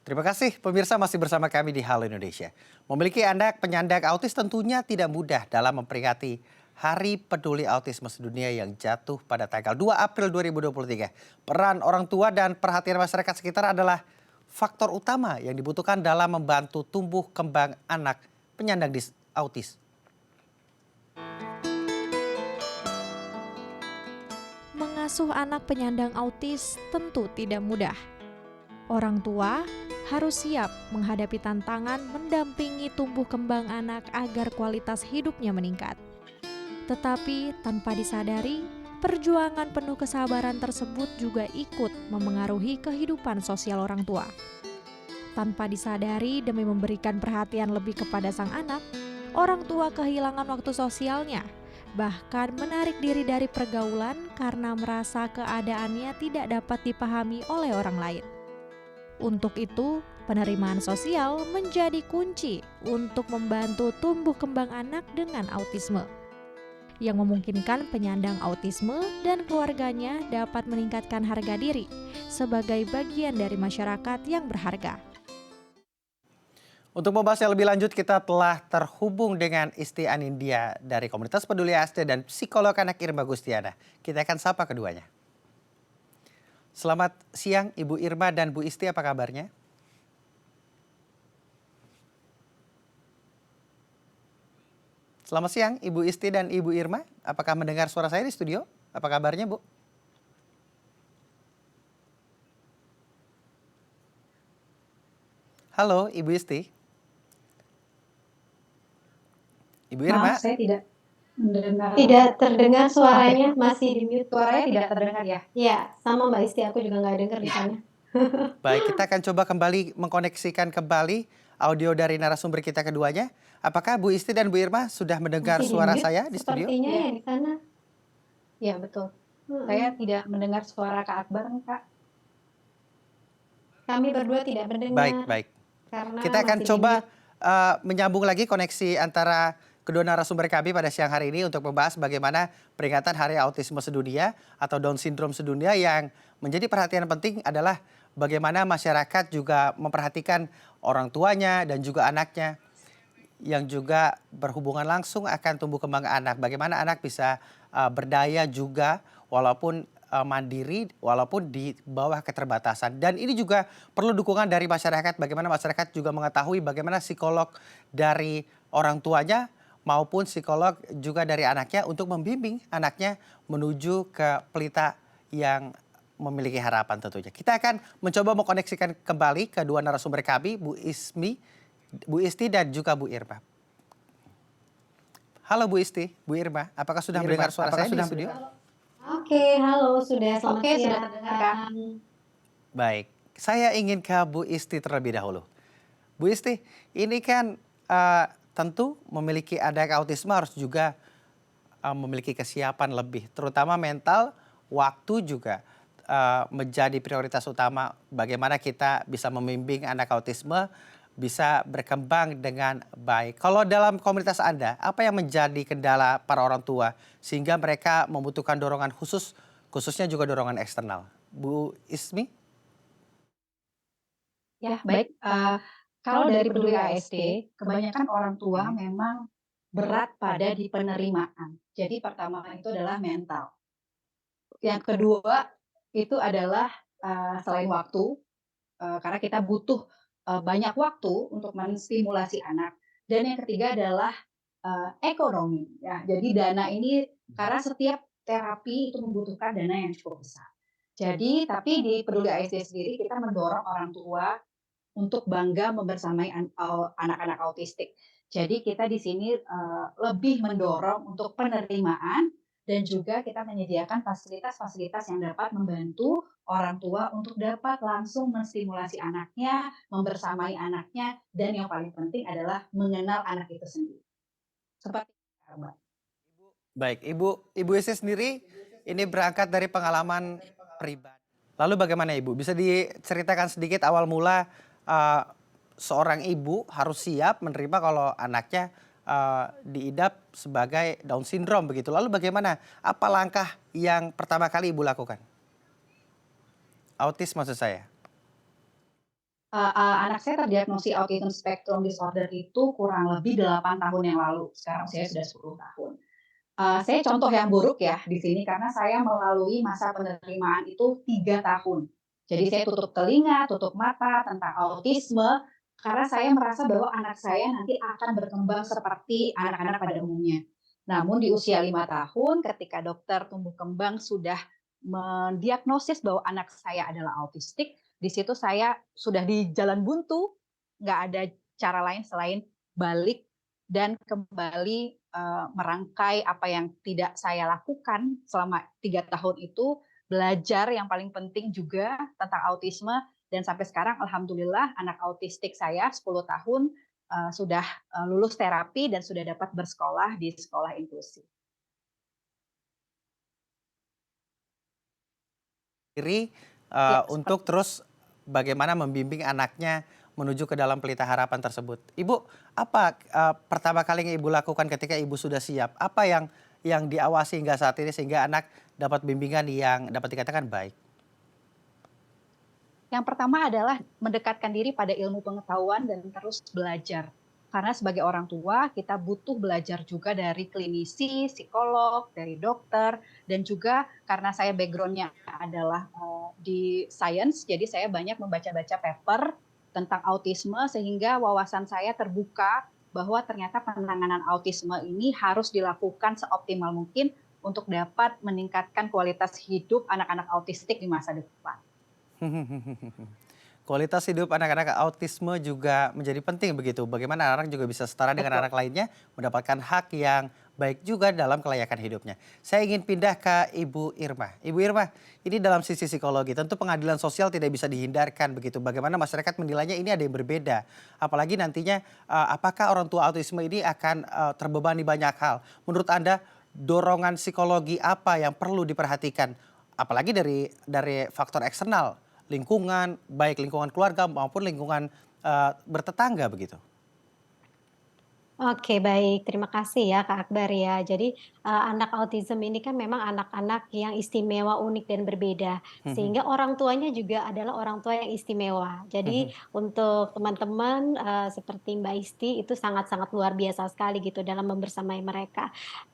Terima kasih pemirsa masih bersama kami di Halo Indonesia. Memiliki anak penyandang autis tentunya tidak mudah dalam memperingati Hari Peduli Autisme Sedunia yang jatuh pada tanggal 2 April 2023. Peran orang tua dan perhatian masyarakat sekitar adalah faktor utama yang dibutuhkan dalam membantu tumbuh kembang anak penyandang autis. Mengasuh anak penyandang autis tentu tidak mudah. Orang tua harus siap menghadapi tantangan mendampingi tumbuh kembang anak agar kualitas hidupnya meningkat. Tetapi tanpa disadari, perjuangan penuh kesabaran tersebut juga ikut memengaruhi kehidupan sosial orang tua. Tanpa disadari demi memberikan perhatian lebih kepada sang anak, orang tua kehilangan waktu sosialnya, bahkan menarik diri dari pergaulan karena merasa keadaannya tidak dapat dipahami oleh orang lain. Untuk itu, penerimaan sosial menjadi kunci untuk membantu tumbuh kembang anak dengan autisme, yang memungkinkan penyandang autisme dan keluarganya dapat meningkatkan harga diri sebagai bagian dari masyarakat yang berharga. Untuk membahas yang lebih lanjut, kita telah terhubung dengan Isti Anindya dari Komunitas Peduli ASD dan psikolog anak Irma Gustiana. Kita akan sapa keduanya. Selamat siang Ibu Irma dan Bu Isti, apa kabarnya? Selamat siang Ibu Isti dan Ibu Irma, apakah mendengar suara saya di studio? Apa kabarnya Bu? Halo Ibu Isti. Ibu Irma. Maaf, saya tidak mendengar. Tidak terdengar suaranya, masih di mute. Suaranya tidak terdengar ya? Ya, sama Mbak Isti, aku juga nggak dengar di sana. Baik, kita akan coba kembali mengkoneksikan kembali audio dari narasumber kita keduanya. Apakah Bu Isti dan Bu Irma sudah mendengar Masih di suara mute saya di studio? sepertinya ya di sana. Ya, betul. Saya tidak mendengar suara Kak Akbar, Kak. Kami berdua tidak mendengar. Baik. Karena Kita akan masih di coba mute. menyambung lagi koneksi antara kedua narasumber kami pada siang hari ini untuk membahas bagaimana peringatan Hari Autisme Sedunia atau Down Syndrome Sedunia, yang menjadi perhatian penting adalah bagaimana masyarakat juga memperhatikan orang tuanya dan juga anaknya yang juga berhubungan langsung akan tumbuh kembang anak. Bagaimana anak bisa berdaya juga walaupun mandiri, walaupun di bawah keterbatasan. Dan ini juga perlu dukungan dari masyarakat, bagaimana masyarakat juga mengetahui bagaimana psikolog dari orang tuanya maupun psikolog juga dari anaknya untuk membimbing anaknya menuju ke pelita yang memiliki harapan tentunya. Kita akan mencoba mengkoneksikan kembali kedua narasumber kami, Bu Isti dan juga Bu Irma. Halo Bu Isti, Bu Irma, apakah sudah mendengar suara saya di studio? Oke, halo, sudah selamat Oke, siang. sudah terdengar, Kak. Baik, saya ingin ke Bu Isti terlebih dahulu. Bu Isti, ini kan tentu memiliki anak autisme harus juga memiliki kesiapan lebih, terutama mental, waktu juga menjadi prioritas utama. Bagaimana kita bisa membimbing anak autisme bisa berkembang dengan baik. Kalau dalam komunitas Anda, apa yang menjadi kendala para orang tua sehingga mereka membutuhkan dorongan khusus, khususnya juga dorongan eksternal? Bu Ismi? Ya, baik. Kalau dari Peduli ASD, kebanyakan orang tua memang berat pada di penerimaan. Jadi pertama itu adalah mental. Yang kedua itu adalah selain waktu, karena kita butuh banyak waktu untuk menstimulasi anak. Dan yang ketiga adalah ekonomi. Ya, jadi dana ini karena setiap terapi itu membutuhkan dana yang cukup besar. Jadi, tapi di Peduli ASD sendiri kita mendorong orang tua untuk bangga membersamai anak-anak autistik. Jadi kita di sini lebih mendorong untuk penerimaan dan juga kita menyediakan fasilitas-fasilitas yang dapat membantu orang tua untuk dapat langsung menstimulasi anaknya, membersamai anaknya, dan yang paling penting adalah mengenal anak itu sendiri. Seperti itu, Mbak. Baik, Ibu Isti sendiri ini berangkat dari pengalaman pribadi. Lalu bagaimana Ibu? Bisa diceritakan sedikit awal mula seorang ibu harus siap menerima kalau anaknya diidap sebagai Down syndrome begitu. Lalu bagaimana? Apa langkah yang pertama kali Ibu lakukan? Autis maksud saya. Anak saya terdiagnosis autism spectrum disorder itu kurang lebih 8 tahun yang lalu, sekarang usianya sudah 10 tahun. Saya contoh yang buruk ya di sini karena saya melalui masa penerimaan itu 3 tahun. Jadi saya tutup telinga, tutup mata tentang autisme, karena saya merasa bahwa anak saya nanti akan berkembang seperti anak-anak pada umumnya. Namun di usia 5 tahun ketika dokter tumbuh kembang sudah mendiagnosis bahwa anak saya adalah autistik, di situ saya sudah di jalan buntu, nggak ada cara lain selain balik dan kembali merangkai apa yang tidak saya lakukan selama 3 tahun itu, belajar yang paling penting juga tentang autisme, dan sampai sekarang alhamdulillah anak autistik saya 10 tahun sudah lulus terapi dan sudah dapat bersekolah di sekolah inklusi. Diri Ya, untuk terus bagaimana membimbing anaknya menuju ke dalam pelita harapan tersebut. Ibu, apa pertama kali yang Ibu lakukan ketika Ibu sudah siap? Apa yang diawasi hingga saat ini sehingga anak dapat bimbingan yang dapat dikatakan baik? yang pertama adalah mendekatkan diri pada ilmu pengetahuan dan terus belajar. Karena sebagai orang tua, kita butuh belajar juga dari klinisi, psikolog, dari dokter, dan juga karena saya background-nya adalah di science, jadi saya banyak membaca-baca paper tentang autisme sehingga wawasan saya terbuka bahwa ternyata penanganan autisme ini harus dilakukan seoptimal mungkin untuk dapat meningkatkan kualitas hidup anak-anak autistik di masa depan. Kualitas hidup anak-anak autisme juga menjadi penting begitu. Bagaimana anak juga bisa setara dengan Betul. anak lainnya mendapatkan hak yang baik juga dalam kelayakan hidupnya. Saya ingin pindah ke Ibu Irma. Ibu Irma, ini dalam sisi psikologi tentu pengadilan sosial tidak bisa dihindarkan begitu. Bagaimana masyarakat menilainya ini ada yang berbeda. Apalagi nantinya apakah orang tua autisme ini akan terbebani banyak hal. Menurut Anda dorongan psikologi apa yang perlu diperhatikan? Apalagi dari faktor eksternal lingkungan, baik lingkungan keluarga maupun lingkungan bertetangga begitu. Oke, baik. Terima kasih ya, Kak Akbar ya. Jadi, anak autism ini kan memang anak-anak yang istimewa, unik, dan berbeda. Sehingga orang tuanya juga adalah orang tua yang istimewa. Jadi, untuk teman-teman, seperti Mbak Isti itu sangat-sangat luar biasa sekali gitu dalam membersamai mereka.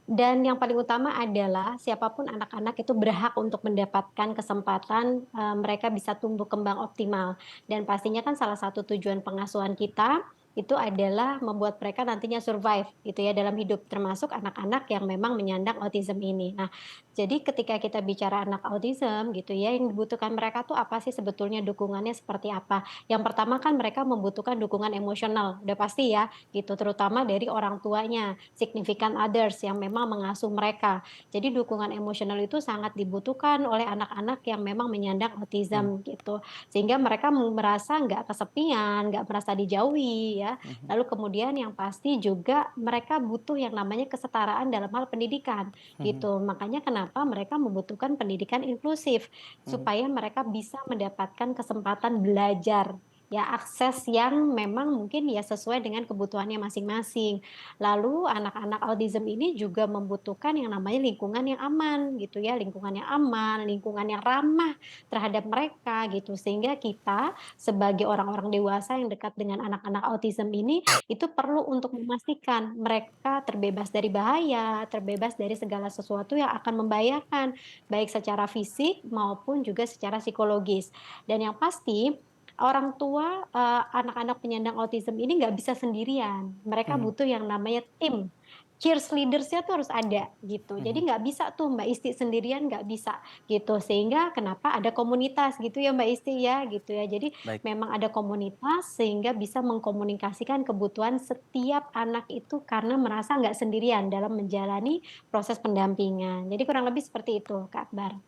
Dan yang paling utama adalah siapapun anak-anak itu berhak untuk mendapatkan kesempatan, mereka bisa tumbuh kembang optimal. Dan pastinya kan salah satu tujuan pengasuhan kita itu adalah membuat mereka nantinya survive gitu ya dalam hidup, termasuk anak-anak yang memang menyandang autism ini. Nah, jadi ketika kita bicara anak autism gitu ya, yang dibutuhkan mereka tuh apa sih sebetulnya dukungannya seperti apa? Yang pertama kan mereka membutuhkan dukungan emosional, udah pasti ya gitu, terutama dari orang tuanya, significant others yang memang mengasuh mereka. Jadi dukungan emosional itu sangat dibutuhkan oleh anak-anak yang memang menyandang autism gitu. Sehingga mereka merasa nggak kesepian, nggak merasa dijauhi ya. Lalu kemudian yang pasti juga mereka butuh yang namanya kesetaraan dalam hal pendidikan gitu. Makanya kenapa mereka membutuhkan pendidikan inklusif supaya mereka bisa mendapatkan kesempatan belajar. Ya, akses yang memang mungkin ya sesuai dengan kebutuhannya masing-masing. Lalu anak-anak autism ini juga membutuhkan yang namanya lingkungan yang aman gitu ya, lingkungan yang aman, lingkungan yang ramah terhadap mereka gitu. Sehingga kita sebagai orang-orang dewasa yang dekat dengan anak-anak autism ini, itu perlu untuk memastikan mereka terbebas dari bahaya, terbebas dari segala sesuatu yang akan membahayakan, baik secara fisik maupun juga secara psikologis. Dan yang pasti, orang tua, anak-anak penyandang autism ini nggak bisa sendirian. Mereka butuh yang namanya tim. Cheerleaders-nya tuh harus ada gitu. Jadi nggak bisa tuh Mbak Isti sendirian nggak bisa gitu. Sehingga kenapa ada komunitas gitu ya Mbak Isti ya gitu ya. Jadi Baik. memang ada komunitas sehingga bisa mengkomunikasikan kebutuhan setiap anak itu karena merasa nggak sendirian dalam menjalani proses pendampingan. Jadi kurang lebih seperti itu Kak Akbar.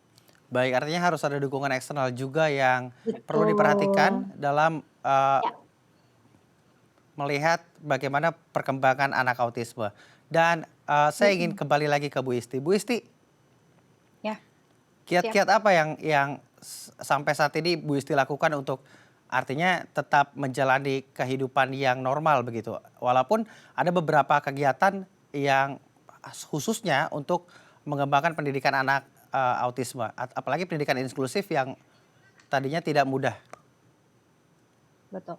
Baik, artinya harus ada dukungan eksternal juga yang perlu diperhatikan Betul. dalam Ya. melihat bagaimana perkembangan anak autisme. Dan saya ingin Mhm. kembali lagi ke Bu Isti. Bu Isti, Ya, siap. kiat-kiat apa yang sampai saat ini Bu Isti lakukan untuk artinya tetap menjalani kehidupan yang normal begitu? Walaupun ada beberapa kegiatan yang khususnya untuk mengembangkan pendidikan anak apalagi pendidikan inklusif yang tadinya tidak mudah. betul.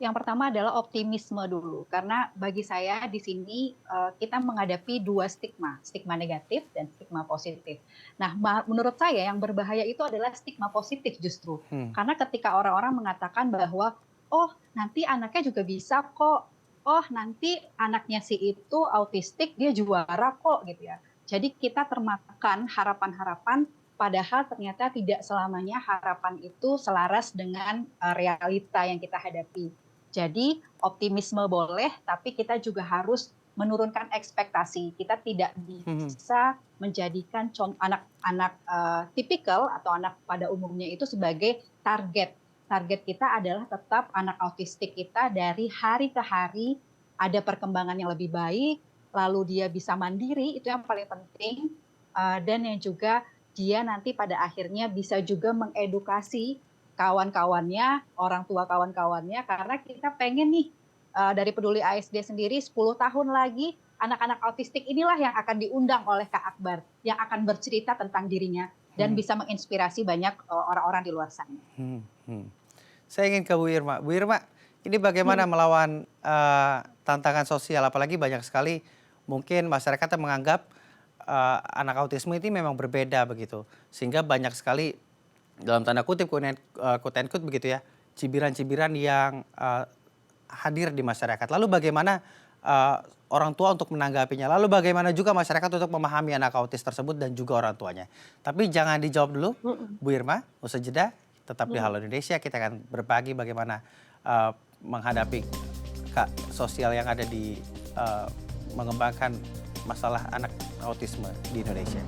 Yang pertama adalah optimisme dulu, karena bagi saya di sini kita menghadapi dua stigma, stigma negatif dan stigma positif. Nah, menurut saya yang berbahaya itu adalah stigma positif justru, Hmm. karena ketika orang-orang mengatakan bahwa oh nanti anaknya juga bisa kok, oh nanti anaknya si itu autistik dia juara kok gitu ya. Jadi kita termakan harapan-harapan. Padahal ternyata tidak selamanya harapan itu selaras dengan realita yang kita hadapi. Jadi optimisme boleh, tapi kita juga harus menurunkan ekspektasi. Kita tidak Hmm. bisa menjadikan anak-anak tipikal atau anak pada umumnya itu sebagai target. Target kita adalah tetap anak autistik kita dari hari ke hari ada perkembangan yang lebih baik, lalu dia bisa mandiri, itu yang paling penting, dan yang juga dia nanti pada akhirnya bisa juga mengedukasi kawan-kawannya, orang tua kawan-kawannya, karena kita pengen nih dari Peduli ASD sendiri 10 tahun lagi anak-anak autistik inilah yang akan diundang oleh Kak Akbar, yang akan bercerita tentang dirinya dan Hmm. bisa menginspirasi banyak orang-orang di luar sana. Hmm. Hmm. Saya ingin ke Bu Irma. Bu Irma, ini bagaimana Hmm. melawan tantangan sosial, apalagi banyak sekali mungkin masyarakat yang menganggap anak autisme ini memang berbeda begitu, sehingga banyak sekali dalam tanda kutip quote and quote begitu ya, cibiran-cibiran yang hadir di masyarakat. Lalu bagaimana eh, orang tua untuk menanggapinya? Lalu bagaimana juga masyarakat untuk memahami anak autis tersebut dan juga orang tuanya? Tapi jangan dijawab dulu, Mm-mm. Bu Irma. Usai jeda, tetap di Mm-mm. Halo Indonesia. Kita akan berbagi bagaimana menghadapi sosial yang ada di mengembangkan masalah anak autisme di Indonesia.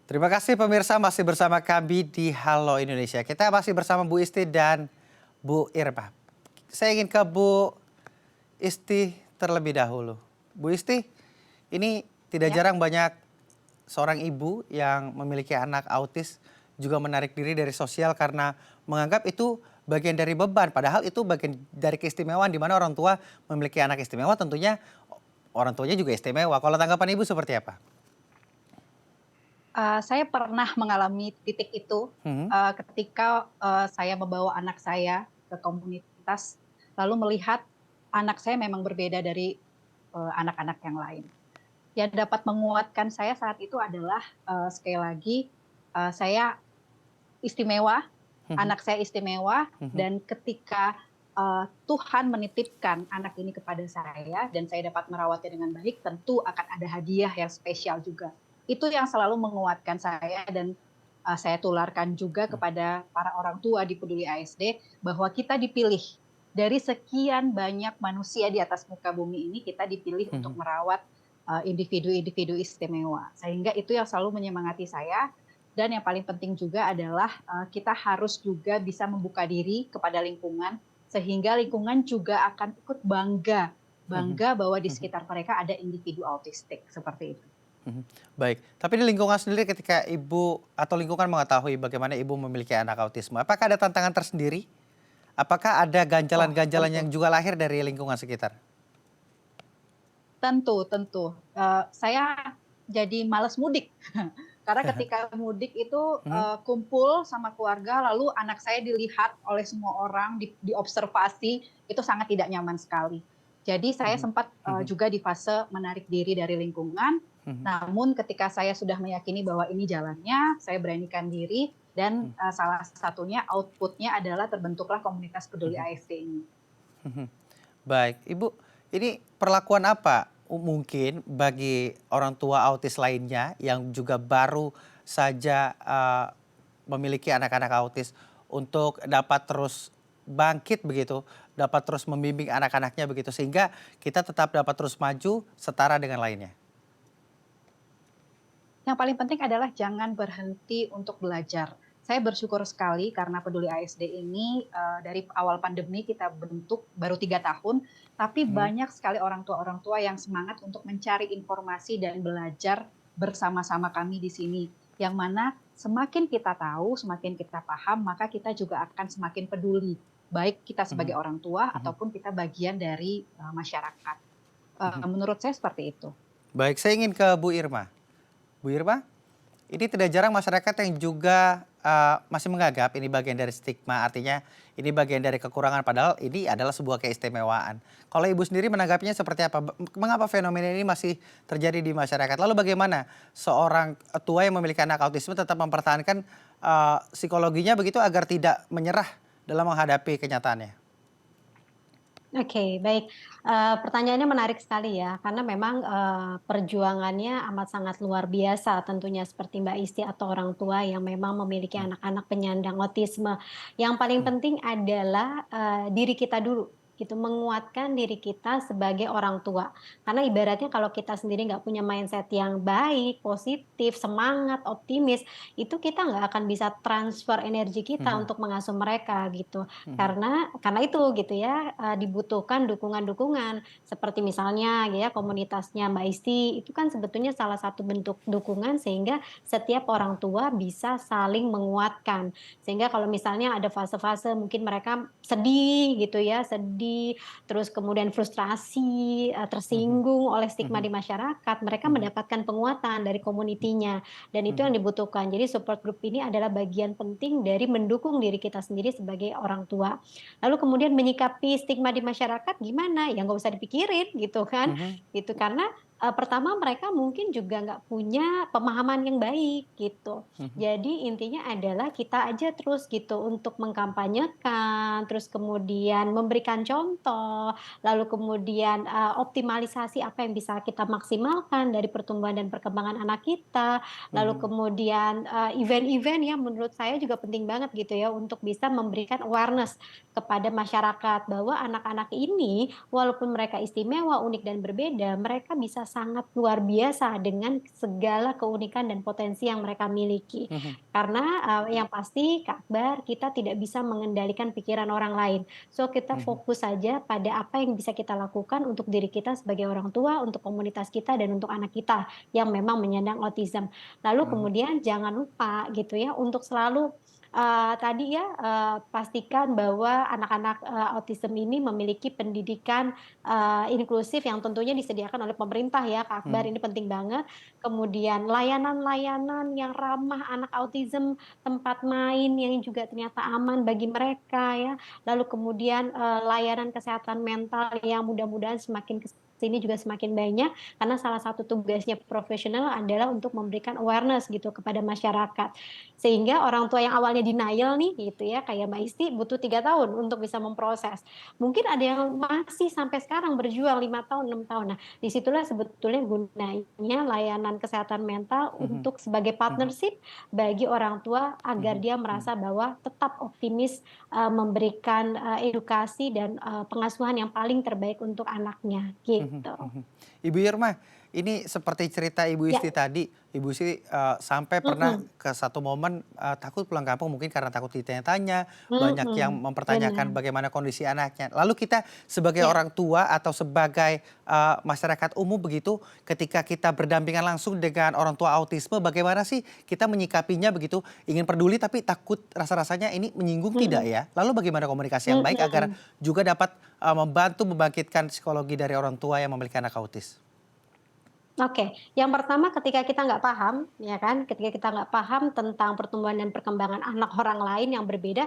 Terima kasih pemirsa, masih bersama kami di Halo Indonesia. Kita masih bersama Bu Isti dan Bu Irma. Saya ingin ke Bu Isti terlebih dahulu. Bu Isti, ini tidak Ya. jarang banyak seorang ibu yang memiliki anak autis juga menarik diri dari sosial karena menganggap itu bagian dari beban. Padahal itu bagian dari keistimewaan di mana orang tua memiliki anak istimewa, tentunya orang tuanya juga istimewa. Kalau tanggapan ibu seperti apa? Saya pernah mengalami titik itu Hmm. ketika saya membawa anak saya ke komunitas, lalu melihat anak saya memang berbeda dari anak-anak yang lain. Yang dapat menguatkan saya saat itu adalah sekali lagi saya istimewa, Hmm. anak saya istimewa, Hmm. dan ketika Tuhan menitipkan anak ini kepada saya dan saya dapat merawatnya dengan baik, tentu akan ada hadiah yang spesial juga. Itu yang selalu menguatkan saya dan saya tularkan juga kepada para orang tua di Peduli ASD bahwa kita dipilih dari sekian banyak manusia di atas muka bumi ini, kita dipilih untuk Hmm. merawat individu-individu istimewa. Sehingga itu yang selalu menyemangati saya. Dan yang paling penting juga adalah kita harus juga bisa membuka diri kepada lingkungan sehingga lingkungan juga akan ikut bangga bahwa di sekitar mereka ada individu autistik seperti itu. Baik, tapi di lingkungan sendiri ketika ibu atau lingkungan mengetahui bagaimana ibu memiliki anak autisme, apakah ada tantangan tersendiri? Apakah ada Oh, ganjalan-ganjalan tentu. yang juga lahir dari lingkungan sekitar? Tentu. Saya jadi malas mudik. Karena ketika mudik itu Mhm. kumpul sama keluarga, lalu anak saya dilihat oleh semua orang, diobservasi, itu sangat tidak nyaman sekali. Jadi saya Mhm. sempat Mhm. juga di fase menarik diri dari lingkungan. Mhm. Namun ketika saya sudah meyakini bahwa ini jalannya, saya beranikan diri dan salah satunya outputnya adalah terbentuklah komunitas peduli Mhm. ASD ini. Mhm. Baik, Ibu, ini perlakuan apa mungkin bagi orang tua autis lainnya yang juga baru saja memiliki anak-anak autis untuk dapat terus bangkit begitu, dapat terus membimbing anak-anaknya begitu sehingga kita tetap dapat terus maju setara dengan lainnya. Yang paling penting adalah jangan berhenti untuk belajar. Saya bersyukur sekali karena Peduli ASD ini dari awal pandemi kita bentuk baru 3 tahun, tapi Mhm. banyak sekali orang tua yang semangat untuk mencari informasi dan belajar bersama-sama kami di sini. Yang mana semakin kita tahu, semakin kita paham, maka kita juga akan semakin peduli. Baik kita Mhm. sebagai orang tua Mhm. ataupun kita bagian dari masyarakat. Mhm. Menurut saya seperti itu. Baik, saya ingin ke Bu Irma. Bu Irma, ini tidak jarang masyarakat yang juga masih menganggap ini bagian dari stigma, artinya ini bagian dari kekurangan, padahal ini adalah sebuah keistimewaan. Kalau Ibu sendiri menanggapinya seperti apa? Mengapa fenomena ini masih terjadi di masyarakat? Lalu bagaimana seorang tua yang memiliki anak autisme tetap mempertahankan psikologinya begitu agar tidak menyerah dalam menghadapi kenyataannya? Oke, baik. Pertanyaannya menarik sekali ya, karena memang, perjuangannya amat sangat luar biasa tentunya seperti Mbak Isti atau orang tua yang memang memiliki Hmm, anak-anak penyandang autisme. Yang paling hmm, penting adalah, diri kita dulu, gitu, menguatkan diri kita sebagai orang tua. Karena ibaratnya kalau kita sendiri nggak punya mindset yang baik, positif, semangat, optimis, itu kita nggak akan bisa transfer energi kita hmm, untuk mengasuh mereka, gitu. hmm, Karena itu gitu ya, dibutuhkan dukungan-dukungan seperti misalnya ya komunitasnya Mbak Isti itu kan sebetulnya salah satu bentuk dukungan sehingga setiap orang tua bisa saling menguatkan. Sehingga kalau misalnya ada fase-fase mungkin mereka sedih gitu ya, sedih, terus kemudian frustrasi, hmm, tersinggung oleh stigma hmm, di masyarakat, mereka hmm, mendapatkan penguatan dari komunitinya dan itu yang hmm, dibutuhkan. Jadi support group ini adalah bagian penting dari mendukung diri kita sendiri sebagai orang tua. Lalu kemudian menyikapi stigma di masyarakat gimana? Ya nggak usah dipikirin gitu kan, hmm, gitu. Karena, pertama mereka mungkin juga nggak punya pemahaman yang baik gitu. hmm, Jadi intinya adalah kita aja terus gitu untuk mengkampanyekan, terus kemudian memberikan contoh, lalu kemudian, optimalisasi apa yang bisa kita maksimalkan dari pertumbuhan dan perkembangan anak kita, lalu hmm, kemudian, event-event yang menurut saya juga penting banget gitu ya untuk bisa memberikan awareness kepada masyarakat bahwa anak-anak ini walaupun mereka istimewa, unik dan berbeda, mereka bisa sangat luar biasa dengan segala keunikan dan potensi yang mereka miliki. hmm, Karena, yang pasti Kak Akbar, kita tidak bisa mengendalikan pikiran orang lain. So, kita hmm, fokus saja pada apa yang bisa kita lakukan untuk diri kita sebagai orang tua, untuk komunitas kita dan untuk anak kita yang memang menyandang autism. Lalu hmm, kemudian jangan lupa gitu ya untuk selalu tadi ya, pastikan bahwa anak-anak, autism ini memiliki pendidikan, inklusif yang tentunya disediakan oleh pemerintah ya, Kak hmm, Akbar, ini penting banget. Kemudian layanan-layanan yang ramah anak autism, tempat main yang juga ternyata aman bagi mereka ya, lalu kemudian, layanan kesehatan mental yang mudah-mudahan semakin ke sini juga semakin banyak, karena salah satu tugasnya profesional adalah untuk memberikan awareness gitu kepada masyarakat. Sehingga orang tua yang awalnya denial nih gitu ya, kayak Mbak Isti butuh 3 tahun untuk bisa memproses. Mungkin ada yang masih sampai sekarang berjuang 5 tahun, 6 tahun. Nah, disitulah sebetulnya gunanya layanan kesehatan mental hmm, untuk sebagai hmm, partnership bagi orang tua agar hmm, dia hmm. merasa bahwa tetap optimis, memberikan, edukasi dan, pengasuhan yang paling terbaik untuk anaknya, Mhm, gitu. mhm. Ibu Irma, ini seperti cerita Ibu Ya, Isti tadi, Ibu Isti, sampai pernah mhm, ke satu momen, takut pulang kampung mungkin karena takut ditanya-tanya, banyak yang mhm, mempertanyakan benar, bagaimana kondisi anaknya. Lalu kita sebagai ya, orang tua atau sebagai, masyarakat umum begitu, ketika kita berdampingan langsung dengan orang tua autisme, bagaimana sih kita menyikapinya begitu? Ingin peduli tapi takut rasa-rasanya ini menyinggung tidak mhm, ya? Lalu bagaimana komunikasi yang baik agar mhm. juga dapat membantu membangkitkan psikologi dari orang tua yang memiliki anak autis? Oke, yang pertama ketika kita nggak paham, ya kan, ketika kita nggak paham tentang pertumbuhan dan perkembangan anak orang lain yang berbeda,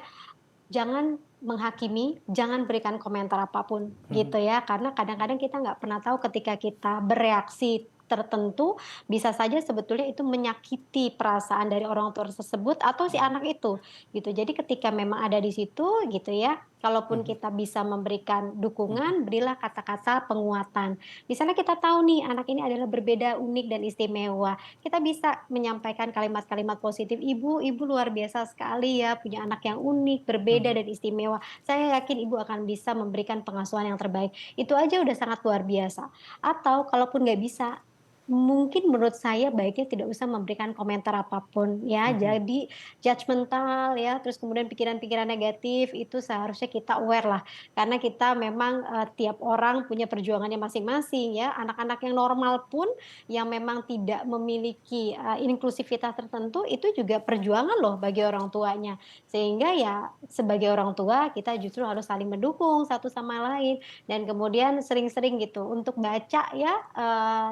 jangan menghakimi, jangan berikan komentar apapun, Mhm, gitu ya. Karena kadang-kadang kita nggak pernah tahu ketika kita bereaksi tertentu, bisa saja sebetulnya itu menyakiti perasaan dari orang tua tersebut atau si mhm, anak itu, gitu. Jadi ketika memang ada di situ, gitu ya, kalaupun mhm, kita bisa memberikan mhm, dukungan, berilah kata-kata penguatan. Misalnya kita tahu nih, anak ini adalah berbeda, unik, dan istimewa. Kita bisa menyampaikan kalimat-kalimat positif, "Ibu, ibu luar biasa sekali ya, punya anak yang unik, berbeda, mhm, dan istimewa. Saya yakin ibu akan bisa memberikan pengasuhan yang terbaik." Itu aja udah sangat luar biasa. Atau kalaupun nggak bisa, mungkin menurut saya baiknya tidak usah memberikan komentar apapun ya. mhm, Jadi judgemental ya, terus kemudian pikiran-pikiran negatif itu seharusnya kita aware lah. Karena kita memang, tiap orang punya perjuangannya masing-masing ya. Anak-anak yang normal pun yang memang tidak memiliki, inklusivitas tertentu itu juga perjuangan loh bagi orang tuanya. Sehingga ya sebagai orang tua kita justru harus saling mendukung satu sama lain dan kemudian sering-sering gitu untuk baca ya,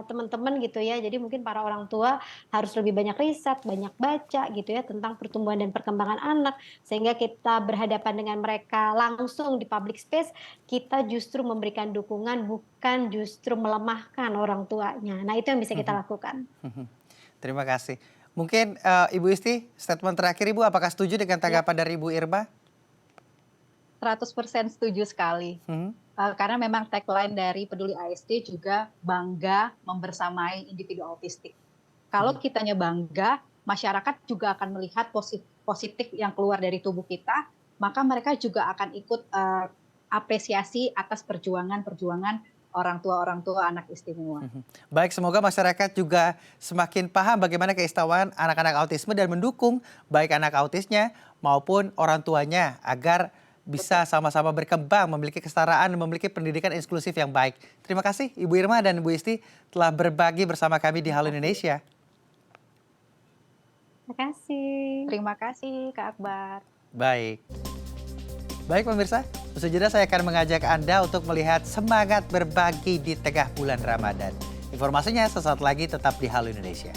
teman-teman gitu ya. Jadi mungkin para orang tua harus lebih banyak riset, banyak baca gitu ya tentang pertumbuhan dan perkembangan anak. Sehingga kita berhadapan dengan mereka langsung di public space, kita justru memberikan dukungan bukan justru melemahkan orang tuanya. Nah itu yang bisa kita lakukan. Terima kasih. Mungkin Ibu Isti, statement terakhir Ibu, apakah setuju dengan tanggapan dari Ibu Irma? 100% setuju sekali. Karena memang tagline dari Peduli ASD juga bangga membersamai individu autistik. Kalau kitanya bangga, masyarakat juga akan melihat positif yang keluar dari tubuh kita, maka mereka juga akan ikut apresiasi atas perjuangan orang tua anak istimewa. Baik, semoga masyarakat juga semakin paham bagaimana keistimewaan anak-anak autisme dan mendukung baik anak autisnya maupun orang tuanya agar bisa sama-sama berkembang, memiliki kesetaraan, memiliki pendidikan inklusif yang baik. Terima kasih Ibu Irma dan Ibu Isti telah berbagi bersama kami di Halo Indonesia. Terima kasih. Terima kasih Kak Akbar. Baik. Baik pemirsa, usai jeda saya akan mengajak Anda untuk melihat semangat berbagi di tengah bulan Ramadan. Informasinya sesaat lagi tetap di Halo Indonesia.